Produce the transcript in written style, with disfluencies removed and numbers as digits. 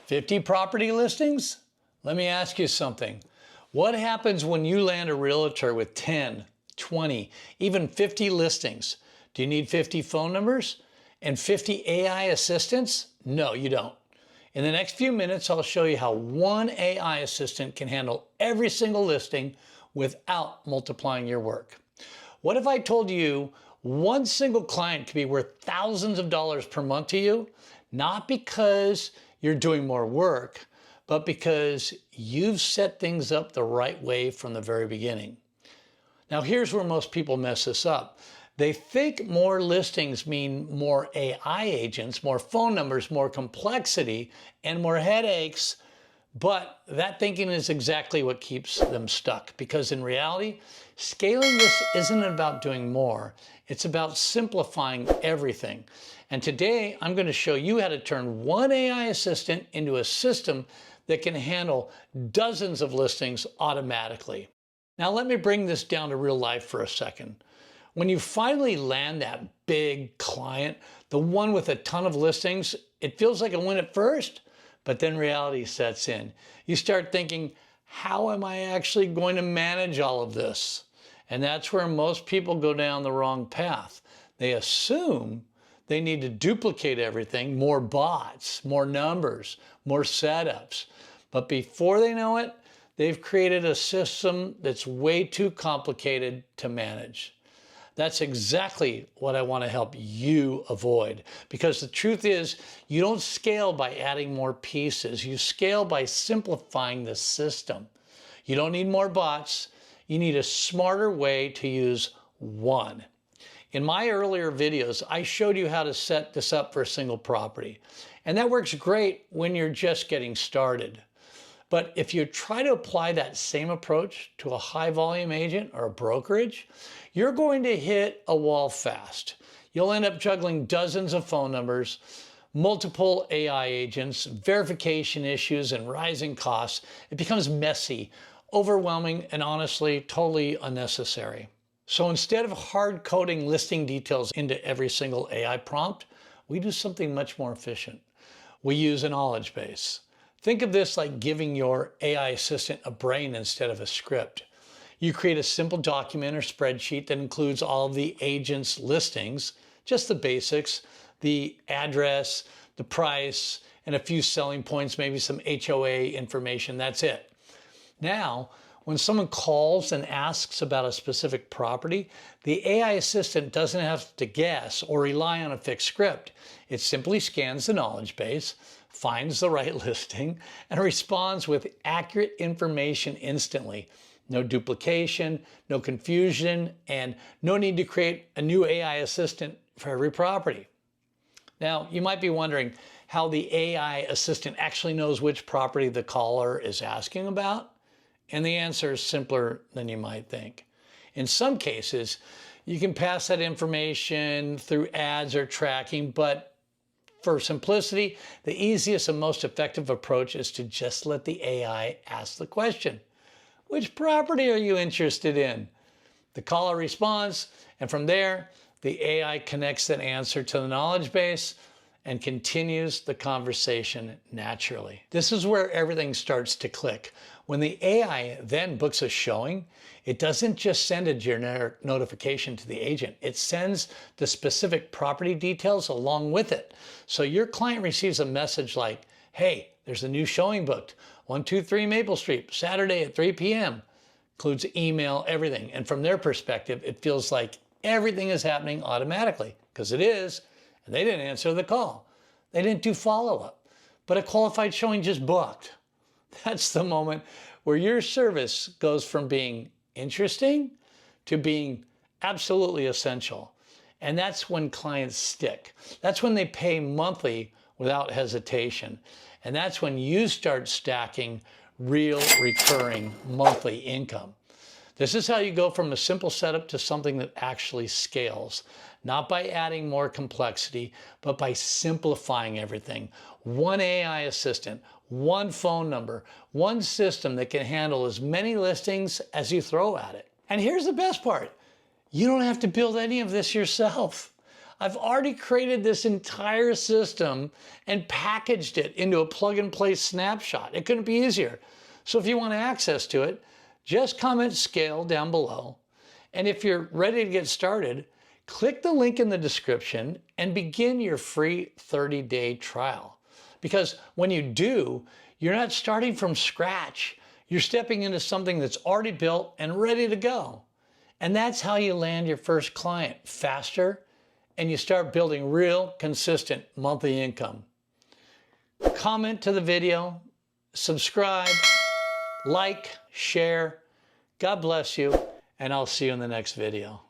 50 property listings? Let me ask you something. What happens when you land a realtor with 10, 20, even 50 listings? Do you need 50 phone numbers and 50 AI assistants? No, you don't. In the next few minutes, I'll show you how one AI assistant can handle every single listing without multiplying your work. What if I told you one single client could be worth thousands of dollars per month to you, not because you're doing more work, but because you've set things up the right way from the very beginning? Now, here's where most people mess this up. They think more listings mean more AI agents, more phone numbers, more complexity, and more headaches. But that thinking is exactly what keeps them stuck, because in reality, scaling this isn't about doing more. It's about simplifying everything. And today, I'm going to show you how to turn one AI assistant into a system that can handle dozens of listings automatically. Now, let me bring this down to real life for a second. When you finally land that big client, the one with a ton of listings, it feels like a win at first, but then reality sets in. You start thinking, how am I actually going to manage all of this? And that's where most people go down the wrong path. They assume they need to duplicate everything, more bots, more numbers, more setups. But before they know it, they've created a system that's way too complicated to manage. That's exactly what I want to help you avoid. Because the truth is, you don't scale by adding more pieces. You scale by simplifying the system. You don't need more bots. You need a smarter way to use one. In my earlier videos, I showed you how to set this up for a single property. And that works great when you're just getting started. But if you try to apply that same approach to a high volume agent or a brokerage, you're going to hit a wall fast. You'll end up juggling dozens of phone numbers, multiple AI agents, verification issues, and rising costs. It becomes messy, overwhelming, and honestly, totally unnecessary. So instead of hard coding listing details into every single AI prompt, we do something much more efficient. We use a knowledge base. Think of this like giving your AI assistant a brain instead of a script. You create a simple document or spreadsheet that includes all of the agent's listings, just the basics, the address, the price, and a few selling points, maybe some HOA information. That's it. Now, when someone calls and asks about a specific property, the AI assistant doesn't have to guess or rely on a fixed script. It simply scans the knowledge base, finds the right listing, and responds with accurate information instantly. No duplication, no confusion, and no need to create a new AI assistant for every property. Now, you might be wondering how the AI assistant actually knows which property the caller is asking about. And the answer is simpler than you might think. In some cases, you can pass that information through ads or tracking, but for simplicity, the easiest and most effective approach is to just let the AI ask the question. Which property are you interested in? The caller responds, and from there, the AI connects that answer to the knowledge base and continues the conversation naturally. This is where everything starts to click. When the AI then books a showing, it doesn't just send a generic notification to the agent. It sends the specific property details along with it. So your client receives a message like, hey, there's a new showing booked, 123 Maple Street, Saturday at 3 p.m. Includes email, everything. And from their perspective, it feels like everything is happening automatically, because it is, and they didn't answer the call. They didn't do follow-up, but a qualified showing just booked. That's the moment where your service goes from being interesting to being absolutely essential. And that's when clients stick. That's when they pay monthly without hesitation. And that's when you start stacking real recurring monthly income. This is how you go from a simple setup to something that actually scales, not by adding more complexity, but by simplifying everything. One AI assistant, one phone number, one system that can handle as many listings as you throw at it. And here's the best part. You don't have to build any of this yourself. I've already created this entire system and packaged it into a plug-and-play snapshot. It couldn't be easier. So if you want access to it, just comment scale down below. And if you're ready to get started, click the link in the description and begin your free 30-day trial. Because when you do, you're not starting from scratch. You're stepping into something that's already built and ready to go. And that's how you land your first client faster, and you start building real, consistent monthly income. Comment to the video, subscribe, like, share. God bless you, and I'll see you in the next video.